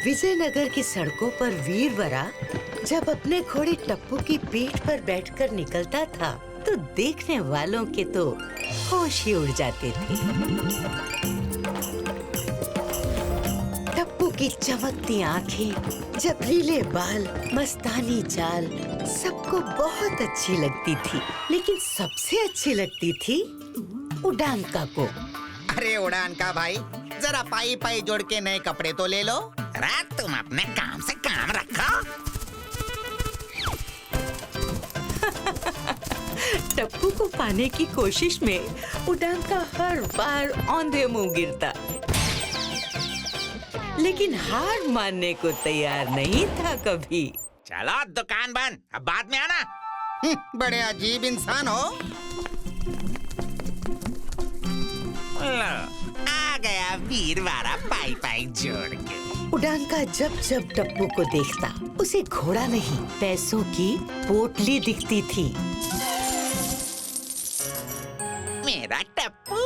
विजयनगर की सड़कों पर वीरवरा जब अपने घोड़े टप्पू की पीठ पर बैठकर निकलता था तो देखने वालों के तो होश ही उड़ जाते थे। टप्पू की चमकती आंखें, जबरीले बाल, मस्तानी चाल सबको बहुत अच्छी लगती थी, लेकिन सबसे अच्छी लगती थी उड़ानका को। अरे उड़ानका भाई, जरा पाई पाई जोड़ के नए कपड़े तो ले लो। रात तुम अपने काम से काम रखो। टप्पू को पाने की कोशिश में उड़ानका हर बार औंधे मुंह गिरता, लेकिन हार मानने को तैयार नहीं था कभी। चलो दुकान बंद, अब बाद में आना। बड़े अजीब इंसान हो। लो, आ गया वीरवारा पाई पाई जोड़ के। उड़ानका जब जब टप्पू को देखता उसे घोड़ा नहीं पैसों की पोटली दिखती थी। मेरा टप्पू।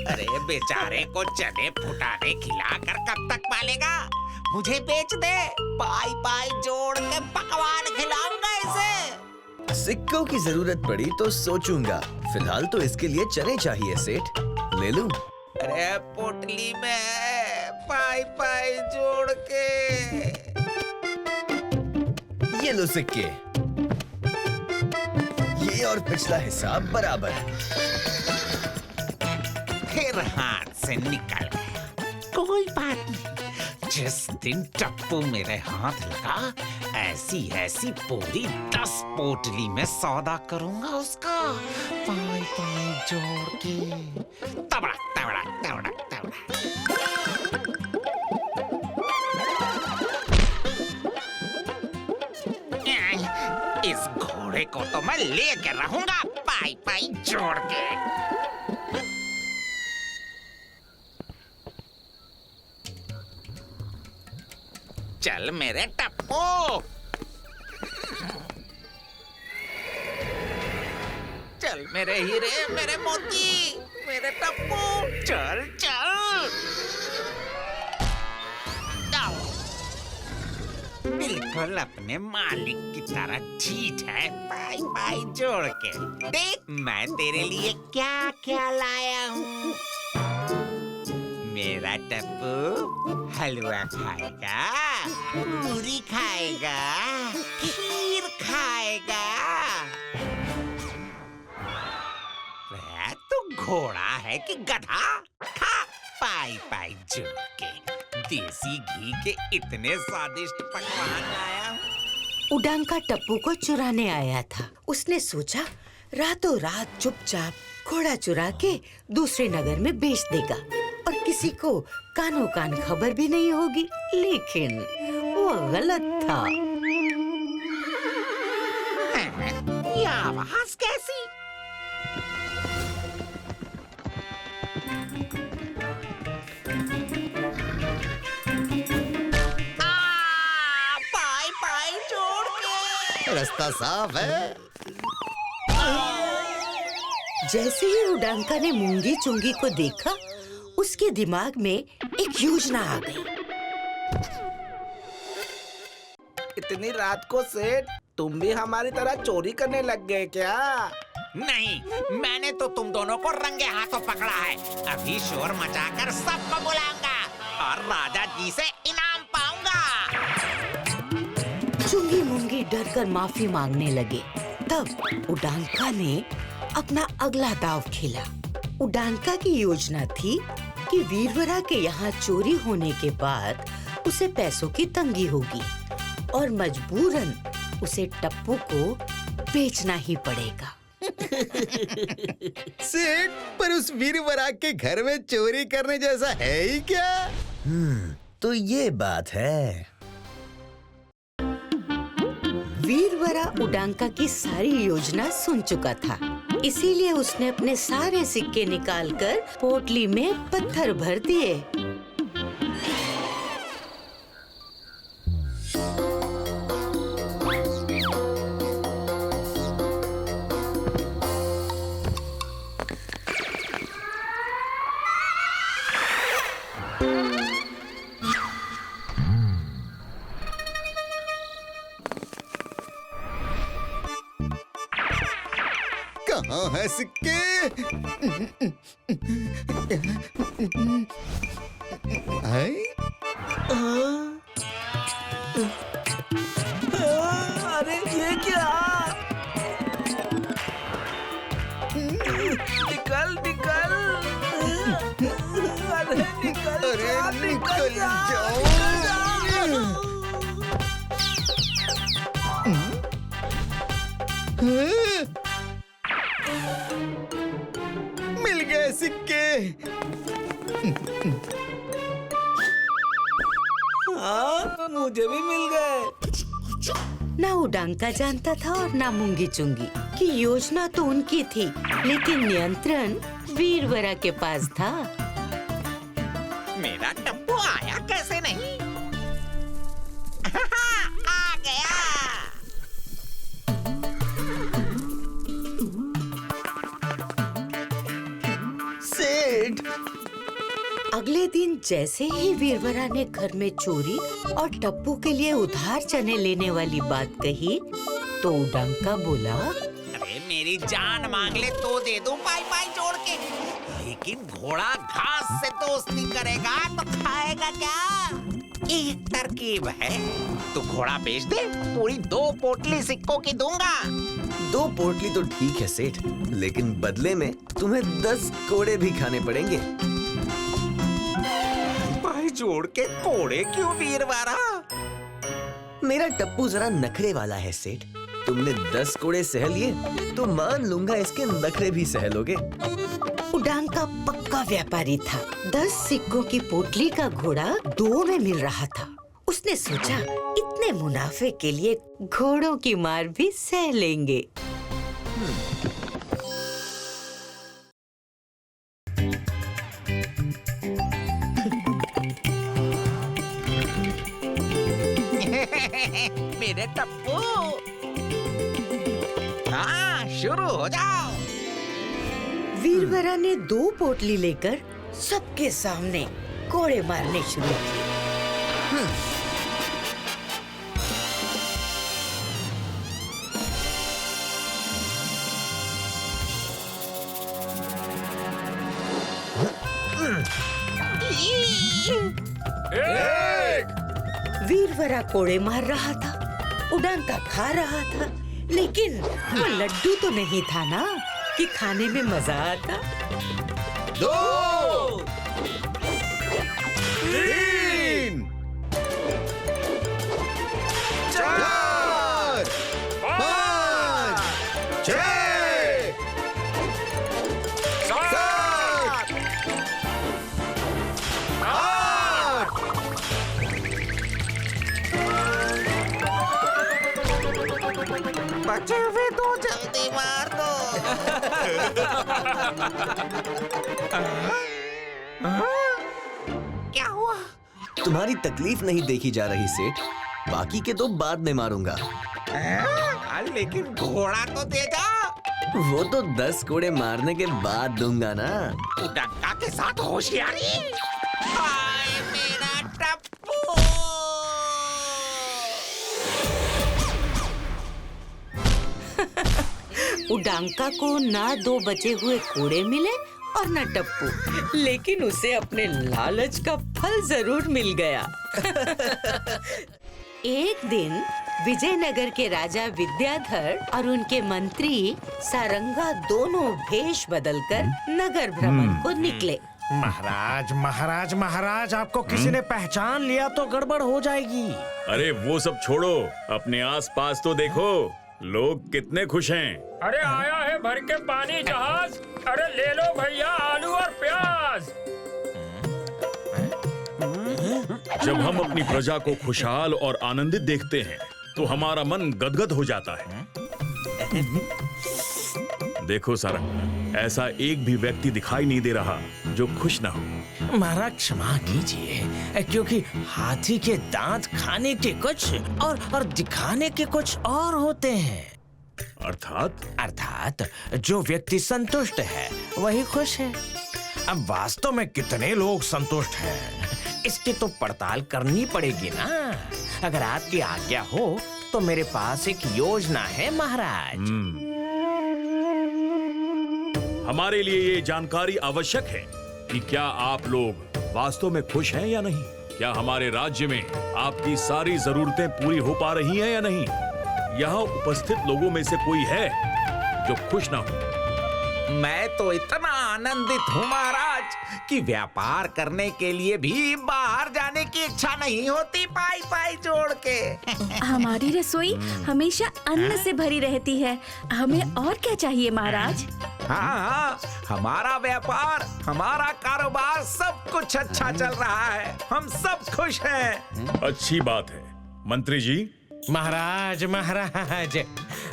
अरे बेचारे को चने फुटाने खिलाकर कब तक पालेगा? मुझे बेच दे, पाई पाई जोड़ के पकवान खिलाऊंगा इसे। सिक्कों की जरूरत पड़ी तो सोचूंगा, फिलहाल तो इसके लिए चने चाहिए सेठ, ले लूं? अरे पोटली में पाई पाई जोड़ के। ये लो सिक्के, ये और पिछला हिसाब बराबर है। फिर हाथ से निकल गया। कोई बात नहीं, जिस दिन टप्पू मेरे हाथ लगा ऐसी ऐसी पूरी 10 पोटली में सौदा करूंगा उसका, पाई पाई जोड़ के। तबड़ा तबड़ा तबड़ा तबड़ा। इस घोड़े को तो मैं लेके रहूंगा पाई पाई जोड़ के। चल मेरे टप्पू। चल मेरे हीरे, मेरे मोती, मेरे टप्पू, चल चल। जाओ। बिल्कुल अपने मालिक की तरह ठीक है पाई पाई जोड़ के। देख मैं तेरे लिए क्या क्या लाया हूँ। मेरा टप्पू हलवा खाएगा, पूरी खाएगा, खीर खाएगा। तू घोड़ा है कि गधा? खा पाई पाई जोड़ के। देसी घी के इतने स्वादिष्ट पकवान लाया हूँ। उड़ानका टप्पू को चुराने आया था। उसने सोचा रातों रात चुपचाप घोड़ा चुरा के दूसरे नगर में बेच देगा और किसी को कानो कान खबर भी नहीं होगी, लेकिन वो गलत था। ये आवाज कैसी? पाई पाई जोड़ के। रास्ता साफ है। जैसे ही उड़ानका ने मूंगी चुंगी को देखा, उसके दिमाग में एक योजना आ गई। इतनी रात को सेठ, तुम भी हमारी तरह चोरी करने लग गए क्या? नहीं, मैंने तो तुम दोनों को रंगे हाथों पकड़ा है। अभी शोर मचाकर सबको बुलाऊंगा और राजा जी से इनाम पाऊंगा। चुंगी मुंगी डरकर माफी मांगने लगे। तब उड़ानका ने अपना अगला दांव खेला। उड़ानका की योजना थी कि वीरवरा के यहाँ चोरी होने के बाद उसे पैसों की तंगी होगी और मजबूरन उसे टप्पू को बेचना ही पड़ेगा। सेठ, पर उस वीरवरा के घर में चोरी करने जैसा है ही क्या? तो ये बात है। वीरवरा उड़ानका की सारी योजना सुन चुका था, इसीलिए उसने अपने सारे सिक्के निकालकर पोटली में पत्थर भर दिए। कहाँ है सिक्के? अरे ये क्या? निकल निकल। अरे निकल जा, निकल जाओ। मिल गए सिक्के। हाँ, मुझे भी मिल गए। ना उडांका जानता था और ना मूंगी चुंगी कि योजना तो उनकी थी, लेकिन नियंत्रण वीरवरा के पास था। मेरा टप्पू आया कैसे नहीं? आ गया। सेठ, अगले दिन जैसे ही वीरवरा ने घर में चोरी और टप्पू के लिए उधार चने लेने वाली बात कही, तो उडांका बोला, अरे मेरी जान मांग ले तो दे दूं पाई पाई जोड़ के, लेकिन घोड़ा घास से दोस्ती करेगा तो खाएगा क्या? एक तरकीब है, तू घोड़ा बेच दे, पूरी 2 पोटली सिक्कों की दूंगा। 2 पोटली तो ठीक है सेठ, लेकिन बदले में तुम्हें 10 कोड़े भी खाने पड़ेंगे। पाई जोड़ के कोड़े क्यों वीरवारा? मेरा टप्पू जरा नखरे वाला है सेठ। तुमने 10 कोड़े सह लिए तो मान लूंगा इसके नखरे भी सह लोगे। उडांका पक्का व्यापारी था। 10 सिक्कों की पोटली का घोड़ा 2 में मिल रहा था। उसने सोचा इतने मुनाफे के लिए घोड़ों की मार भी सह लेंगे। मेरे टप्पू, हाँ शुरू हो जाओ। वीरवरा ने 2 पोटली लेकर सबके सामने कोड़े मारने शुरू किए। वीरवरा कोड़े मार रहा था, उडांका खा रहा था, लेकिन वो लड्डू तो नहीं था ना कि खाने में मजा आता। 2 3 4 5 6 7 8 बचे हुए 2 जल्दी मार दो। क्या हुआ? तुम्हारी तकलीफ नहीं देखी जा रही सेठ, बाकी के तो बाद में मारूंगा। लेकिन घोड़ा तो दे जा। वो तो 10 कोड़े मारने के बाद दूंगा ना। उडंका के साथ होशियारी। हाय मेरा टप्पू। उडांका को ना 2 बचे हुए कोड़े मिले और न टप्पू, लेकिन उसे अपने लालच का फल जरूर मिल गया। एक दिन विजयनगर के राजा विद्याधर और उनके मंत्री सारंगा दोनों भेष बदलकर नगर भ्रमण को निकले। महाराज महाराज महाराज, आपको किसी ने पहचान लिया तो गड़बड़ हो जाएगी। अरे वो सब छोड़ो, अपने आसपास तो देखो, लोग कितने खुश हैं। अरे आया है भर के पानी जहाज। अरे ले लो भैया आलू और प्याज। जब हम अपनी प्रजा को खुशहाल और आनंदित देखते हैं तो हमारा मन गदगद हो जाता है। देखो सारंग, ऐसा एक भी व्यक्ति दिखाई नहीं दे रहा जो खुश ना हो। महाराज क्षमा कीजिए, क्योंकि हाथी के दांत खाने के कुछ और दिखाने के कुछ और होते हैं। अर्थात जो व्यक्ति संतुष्ट है वही खुश है। अब वास्तव में कितने लोग संतुष्ट हैं, इसकी तो पड़ताल करनी पड़ेगी ना। अगर आपकी आज्ञा हो तो मेरे पास एक योजना है महाराज। हमारे लिए ये जानकारी आवश्यक है कि क्या आप लोग वास्तव में खुश हैं या नहीं। क्या हमारे राज्य में आपकी सारी जरूरतें पूरी हो पा रही हैं या नहीं। यहाँ उपस्थित लोगों में से कोई है जो खुश ना हो। मैं तो इतना आनंदित हूँ महाराज कि व्यापार करने के लिए भी बाहर जाने की इच्छा नहीं होती पाई पाई जोड़ के। हमारी रसोई हमेशा अन्न से भरी रहती है। हमें और क्या चाहिए महाराज। हाँ, हमारा व्यापार, हमारा कारोबार सब कुछ अच्छा चल रहा है। हम सब खुश हैं। अच्छी बात है मंत्री जी। महाराज महाराज,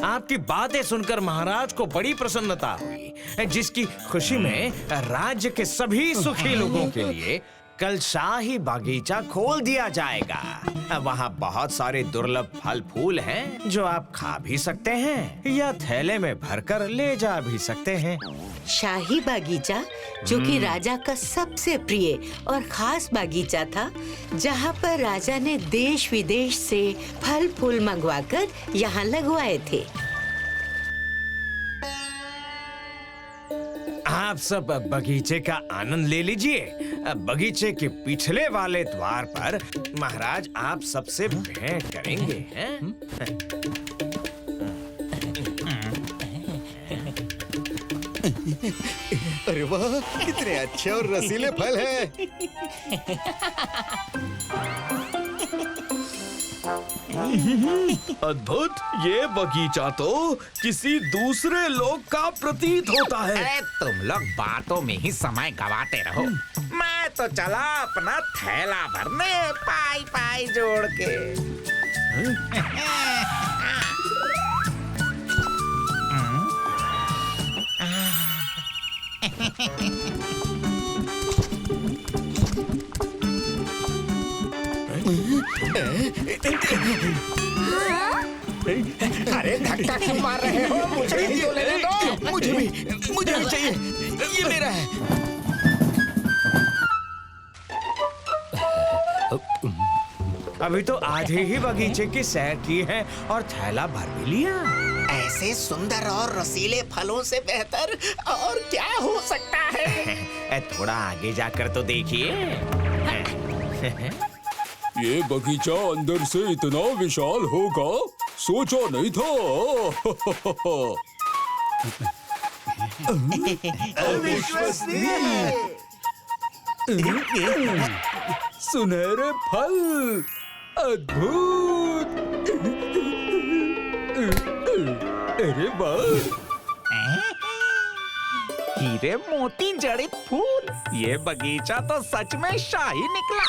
आपकी बातें सुनकर महाराज को बड़ी प्रसन्नता हुई, जिसकी खुशी में राज्य के सभी सुखी लोगों के लिए कल शाही बागीचा खोल दिया जाएगा। वहाँ बहुत सारे दुर्लभ फल फूल हैं जो आप खा भी सकते हैं या थैले में भरकर ले जा भी सकते हैं। शाही बागीचा, जो कि राजा का सबसे प्रिय और खास बागीचा था, जहाँ पर राजा ने देश विदेश से फल फूल मंगवाकर यहाँ लगवाए थे। आप सब बगीचे का आनंद ले लीजिए। बगीचे के पिछले वाले द्वार पर महाराज आप सबसे भेंट करेंगे हैं? अरे वाह, कितने अच्छे और रसीले फल हैं। अद्भुत। ये बगीचा तो किसी दूसरे लोक का प्रतीत होता है। अरे तुम लोग बातों में ही समय गवाते रहो। मैं तो चला अपना थैला भरने पाई पाई जोड़ के। अरे धक्का क्यों मार रहे हो? मुझे भी तो लेने दो। मुझे भी चाहिए। ये मेरा है। अभी तो आधे ही बगीचे की सैर की है और थैला भर भी लिया। ऐसे सुंदर और रसीले फलों से बेहतर और क्या हो सकता है। थोड़ा आगे जाकर तो देखिए। ये बगीचा अंदर से इतना विशाल होगा, सोचा नहीं था। सुनहरे फल, अद्भुत। अरे वाह, हीरे मोती जड़ित फूल। ये बगीचा तो सच में शाही निकला।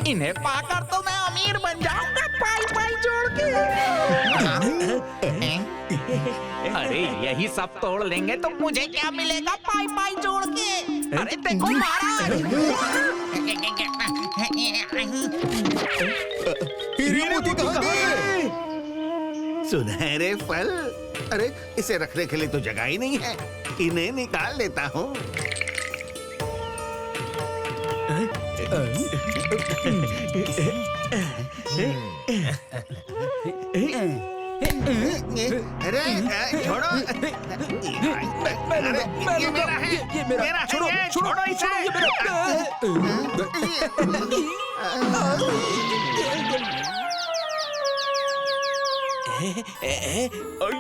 इन्हें पाकर तो मैं अमीर बन जाऊंगा पाई पाई जोड़ के। अरे यही सब तोड़ लेंगे तो मुझे क्या मिलेगा पाई पाई जोड़ के। अरे देखो महाराज। हीरे मोती कहाँ गए? सुनहरे फल। अरे इसे रखने के लिए तो जगह ही नहीं है। इन्हें निकाल लेता हूँ। अरे छोड़ो। अरे ये मेरा है। ये मेरा है। छोड़ो इसे।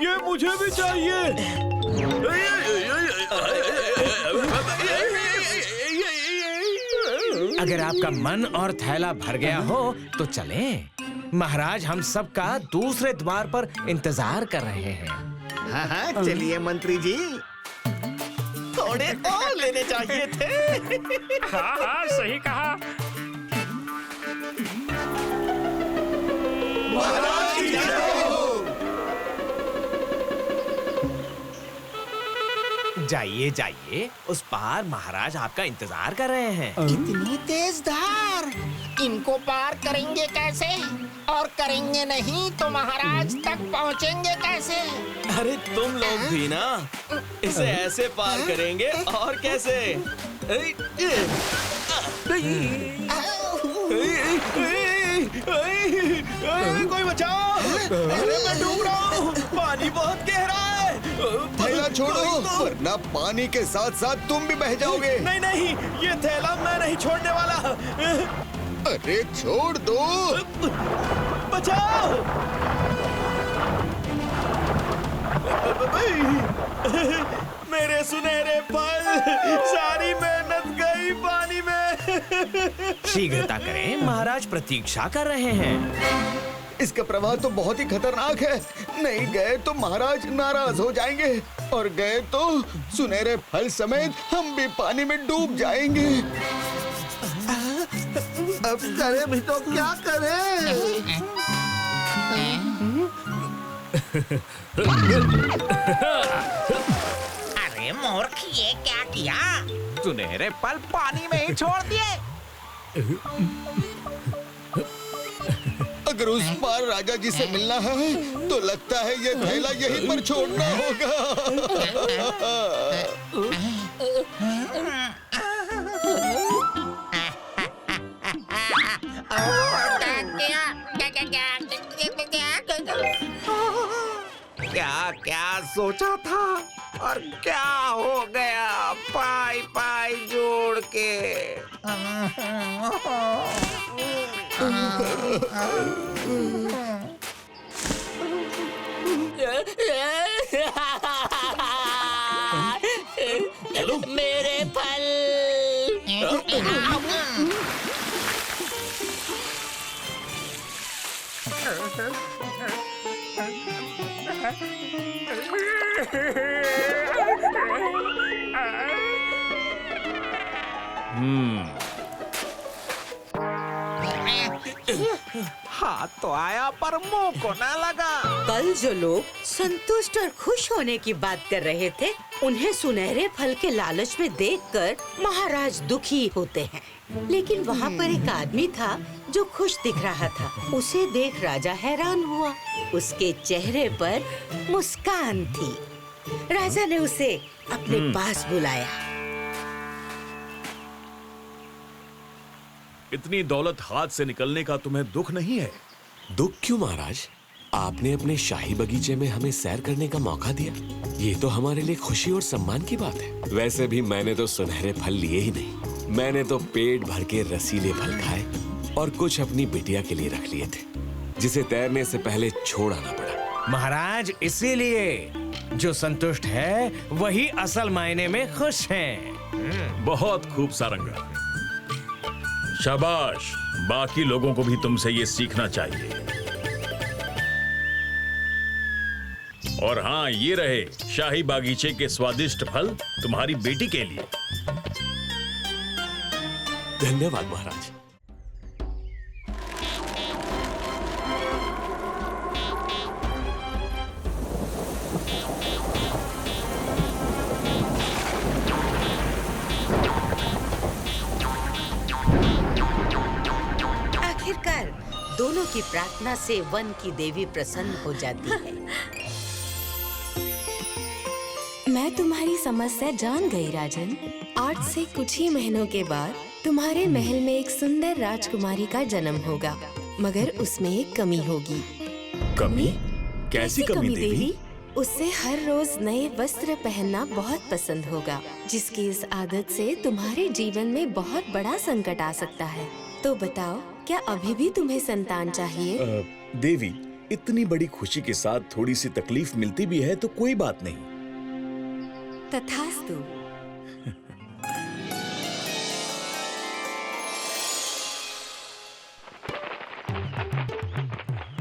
ये मुझे भी चाहिए। अगर आपका मन और थैला भर गया हो तो चलें। महाराज हम सब का दूसरे द्वार पर इंतजार कर रहे हैं। हाँ हाँ चलिए मंत्री जी। थोड़े और लेने चाहिए थे। हाँ हाँ सही कहा। महाराज की जय हो। जाइए जाइए, उस पार महाराज आपका इंतजार कर रहे हैं। इतनी तेज धार, इनको पार करेंगे कैसे? और करेंगे नहीं तो महाराज तक पहुंचेंगे कैसे? अरे तुम लोग भी ना इसे ऐसे पार करेंगे और कैसे? कोई बचाओ! अरे मैं डूब रहा हूँ। पानी बहुत गहरा है। थैला छोड़ो, वरना पानी के साथ साथ तुम भी बह जाओगे। नहीं नहीं, ये थैला मैं नहीं छोड़ने वाला। अरे छोड़ दो। बचाओ। मेरे सुनहरे फल, सारी मेहनत गई पानी में। शीघ्रता करें, महाराज प्रतीक्षा कर रहे हैं। इसका प्रवाह तो बहुत ही खतरनाक है। नहीं गए तो महाराज नाराज हो जाएंगे, और गए तो सुनहरे फल समेत हम भी पानी में डूब जाएंगे। अब करें भी तो क्या करें? अरे मूर्ख, ये क्या किया? सुनहरे फल पानी में ही छोड़ दिए। अगर उस पार राजा जी से मिलना है तो लगता है ये थैला यहीं पर छोड़ना होगा। क्या क्या सोचा था और क्या हो गया? पाई पाई जोड़ के। चलो मेरे फल। हाथ तो आया पर मुंह को ना लगा। कल जो लोग संतुष्ट और खुश होने की बात कर रहे थे, उन्हें सुनहरे फल के लालच में देखकर महाराज दुखी होते हैं। लेकिन वहाँ पर एक आदमी था जो खुश दिख रहा था। उसे देख राजा हैरान हुआ। उसके चेहरे पर मुस्कान थी। राजा ने उसे अपने पास बुलाया। इतनी दौलत हाथ से निकलने का तुम्हें दुख नहीं है? दुख क्यों महाराज? आपने अपने शाही बगीचे में हमें सैर करने का मौका दिया। ये तो हमारे लिए खुशी और सम्मान की बात है। वैसे भी मैंने तो सुनहरे फल लिए ही नहीं, मैंने तो पेट भर के रसीले फल खाए और कुछ अपनी बिटिया के लिए रख लिए थे, जिसे तैरने से पहले छोड़ आना पड़ा। महाराज, इसीलिए जो संतुष्ट है वही असल मायने में खुश है। बहुत खूब सारंगा, शाबाश। बाकी लोगों को भी तुमसे ये सीखना चाहिए। और हाँ, ये रहे शाही बागीचे के स्वादिष्ट फल तुम्हारी बेटी के लिए। धन्यवाद महाराज। आखिरकार दोनों की प्रार्थना से वन की देवी प्रसन्न हो जाती है। मैं तुम्हारी समस्या जान गई राजन। आज से कुछ ही महीनों के बाद तुम्हारे महल में एक सुंदर राजकुमारी का जन्म होगा, मगर उसमें एक कमी होगी। कमी? कैसी कमी देवी? उससे हर रोज नए वस्त्र पहनना बहुत पसंद होगा, जिसकी इस आदत से तुम्हारे जीवन में बहुत बड़ा संकट आ सकता है। तो बताओ, क्या अभी भी तुम्हें संतान चाहिए? देवी, इतनी बड़ी खुशी के साथ थोड़ी सी तकलीफ मिलती भी है तो कोई बात नहीं। तथास्तु।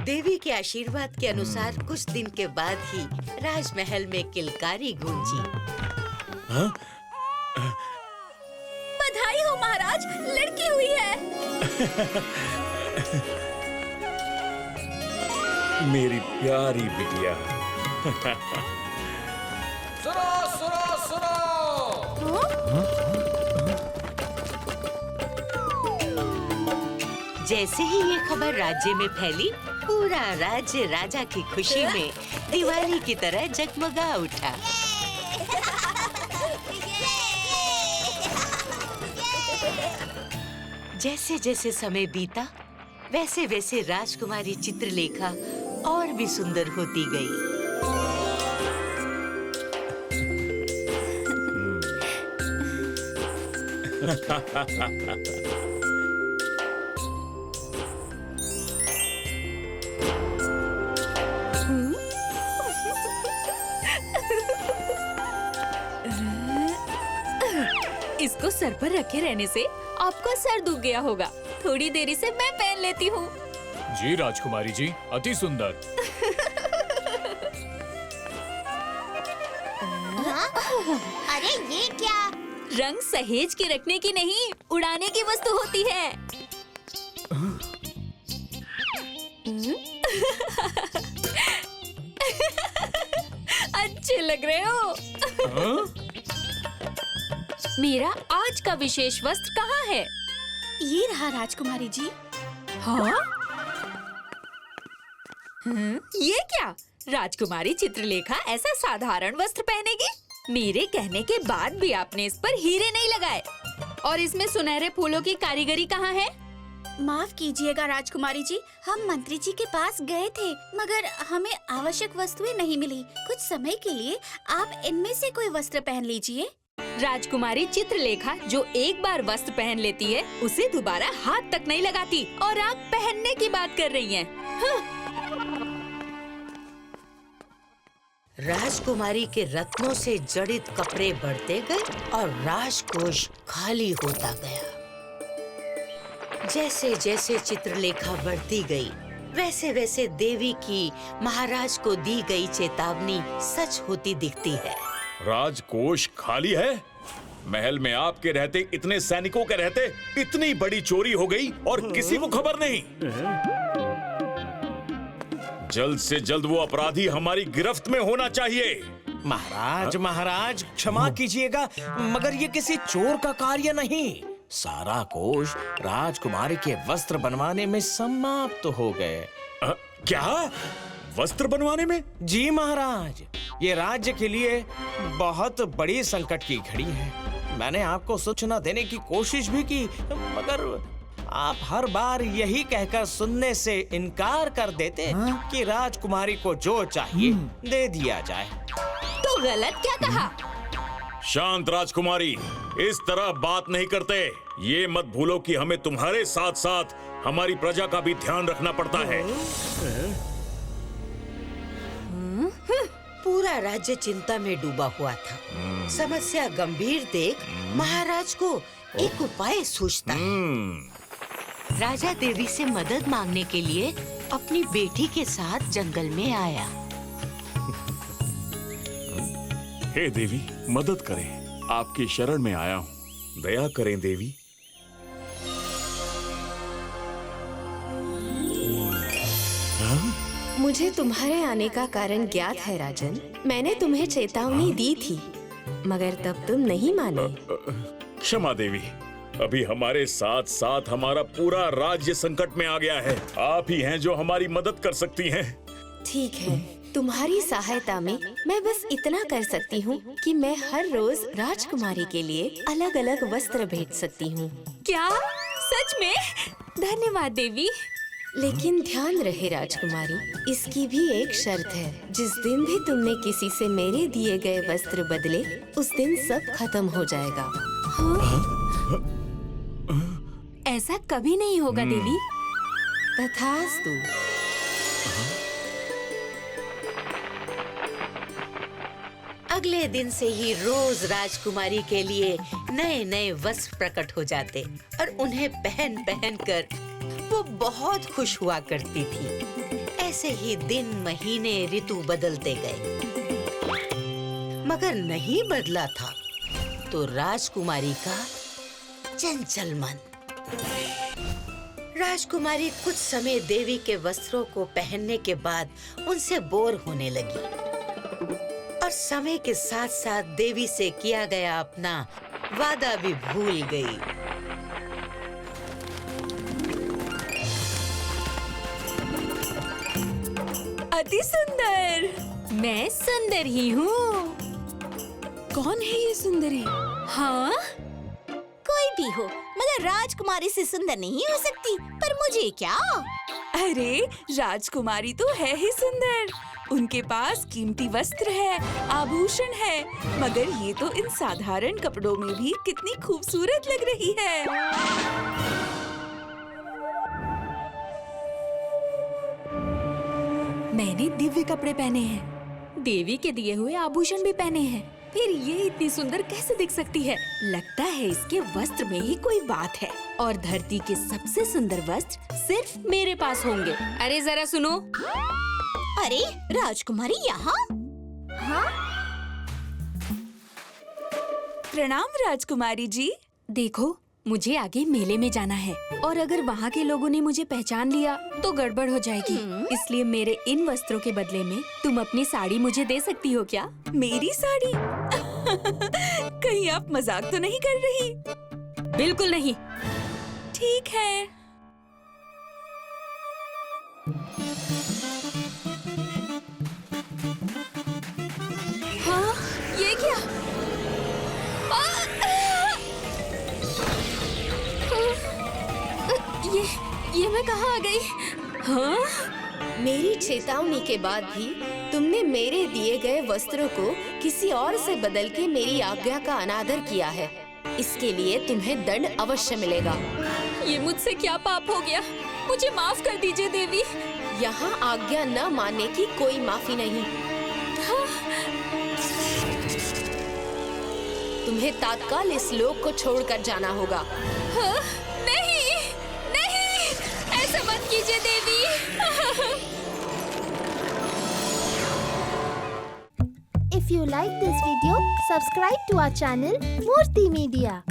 देवी के आशीर्वाद के अनुसार कुछ दिन के बाद ही राजमहल में किलकारी गूंजी। बधाई हो महाराज, लड़की हुई है। मेरी प्यारी बिटिया। सुनो सुनो सुनो। जैसे ही ये खबर राज्य में फैली, पूरा राज्य राजा की खुशी में दिवाली की तरह जगमगा उठा। जैसे जैसे समय बीता, वैसे वैसे राजकुमारी चित्रलेखा और भी सुंदर होती गई। इसको सर पर रखे रहने से आपका सर दुख गया होगा। थोड़ी देरी से मैं पहन लेती हूँ। जी राजकुमारी जी, अति सुंदर। अरे ये क्या? रंग सहेज के रखने की नहीं, उड़ाने की वस्तु होती है। अच्छे लग रहे हो। मेरा आज का विशेष वस्त्र कहाँ है? ये रहा राजकुमारी जी। हाँ? ये क्या? राजकुमारी चित्रलेखा ऐसा साधारण वस्त्र पहनेगी? मेरे कहने के बाद भी आपने इस पर हीरे नहीं लगाए। और इसमें सुनहरे फूलों की कारीगरी कहाँ है? माफ कीजिएगा राजकुमारी जी, हम मंत्री जी के पास गए थे मगर हमें आवश्यक वस्तुएं नहीं मिली। कुछ समय के लिए आप इनमें से कोई वस्त्र पहन लीजिए। राजकुमारी चित्रलेखा जो एक बार वस्त्र पहन लेती है उसे दोबारा हाथ तक नहीं लगाती, और आप पहनने की बात कर रही हैं। हाँ। राजकुमारी के रत्नों से जड़ित कपड़े बढ़ते गए और राजकोष खाली होता गया। जैसे जैसे चित्रलेखा बढ़ती गई, वैसे वैसे देवी की महाराज को दी गई चेतावनी सच होती दिखती है। राजकोष खाली है? महल में आपके रहते, इतने सैनिकों के रहते इतनी बड़ी चोरी हो गई और किसी को खबर नहीं। जल्द से जल्द वो अपराधी हमारी गिरफ्त में होना चाहिए। महाराज क्षमा कीजिएगा, मगर ये किसी चोर का कार्य नहीं। सारा कोष राजकुमारी के वस्त्र बनवाने में समाप्त हो गए। क्या? वस्त्र बनवाने में? जी महाराज, ये राज्य के लिए बहुत बड़ी संकट की घड़ी है। मैंने आपको सूचना देने की कोशिश भी की, मगर आप हर बार यही कहकर सुनने से इनकार कर देते कि राजकुमारी को जो चाहिए दे दिया जाए। तो गलत क्या कहा? शांत राजकुमारी, इस तरह बात नहीं करते। ये मत भूलो कि हमें तुम्हारे साथ साथ हमारी प्रजा का भी ध्यान रखना पड़ता है। पूरा राज्य चिंता में डूबा हुआ था। समस्या गंभीर देख महाराज को एक उपाय सूझता है। राजा देवी से मदद मांगने के लिए अपनी बेटी के साथ जंगल में आया। हे देवी, मदद करें, आपकी शरण में आया हूँ, दया करें देवी। मुझे तुम्हारे आने का कारण ज्ञात है राजन। मैंने तुम्हें चेतावनी दी थी, मगर तब तुम नहीं माने। क्षमा देवी, अभी हमारे साथ साथ हमारा पूरा राज्य संकट में आ गया है। आप ही हैं जो हमारी मदद कर सकती हैं। ठीक है, तुम्हारी सहायता में मैं बस इतना कर सकती हूँ कि मैं हर रोज राजकुमारी के लिए अलग अलग वस्त्र भेज सकती हूँ। क्या? सच में? धन्यवाद देवी। लेकिन ध्यान रहे राजकुमारी, इसकी भी एक शर्त है। जिस दिन भी तुमने किसी से मेरे दिए गए वस्त्र बदले, उस दिन सब खत्म हो जाएगा। ऐसा कभी नहीं होगा देवी। तथास्तु। अगले दिन से ही रोज राजकुमारी के लिए नए नए वस्त्र प्रकट हो जाते और उन्हें पहन पहन कर वो बहुत खुश हुआ करती थी। ऐसे ही दिन, महीने, ऋतु बदलते गए, मगर नहीं बदला था तो राजकुमारी का चंचल मन। राजकुमारी कुछ समय देवी के वस्त्रों को पहनने के बाद उनसे बोर होने लगी और समय के साथ साथ देवी से किया गया अपना वादा भी भूल गई। अति सुंदर। मैं सुंदर ही हूँ। कौन है ये सुंदरी? हाँ? कोई भी हो, मगर राजकुमारी से सुंदर नहीं हो सकती। पर मुझे क्या? अरे राजकुमारी तो है ही सुंदर। उनके पास कीमती वस्त्र है, आभूषण है, मगर ये तो इन साधारण कपड़ों में भी कितनी खूबसूरत लग रही है। मैंने दिव्य कपड़े पहने हैं, देवी के दिए हुए आभूषण भी पहने हैं, फिर ये इतनी सुंदर कैसे दिख सकती है? लगता है इसके वस्त्र में ही कोई बात है और धरती के सबसे सुंदर वस्त्र सिर्फ मेरे पास होंगे। अरे जरा सुनो। अरे राजकुमारी यहाँ? हाँ? प्रणाम राजकुमारी जी। देखो, मुझे आगे मेले में जाना है और अगर वहाँ के लोगों ने मुझे पहचान लिया तो गड़बड़ हो जाएगी। इसलिए मेरे इन वस्त्रों के बदले में तुम अपनी साड़ी मुझे दे सकती हो क्या? मेरी साड़ी? कहीं आप मजाक तो नहीं कर रही? बिल्कुल नहीं। ठीक है। हाँ, ये क्या? ये मैं कहाँ आ गई? हाँ? मेरी चेतावनी के बाद भी तुमने मेरे दिए गए वस्त्रों को किसी और से बदल के मेरी आज्ञा का अनादर किया है। इसके लिए तुम्हें दंड अवश्य मिलेगा। ये मुझसे क्या पाप हो गया? मुझे माफ कर दीजिए देवी। यहाँ आज्ञा न मानने की कोई माफी नहीं। हाँ? तुम्हें तात्काल इस लोक को छोड़कर जाना होगा। हाँ? नहीं, नहीं, ऐसा मत कीजिए देवी। If you like this video, subscribe to our channel Murthy Media.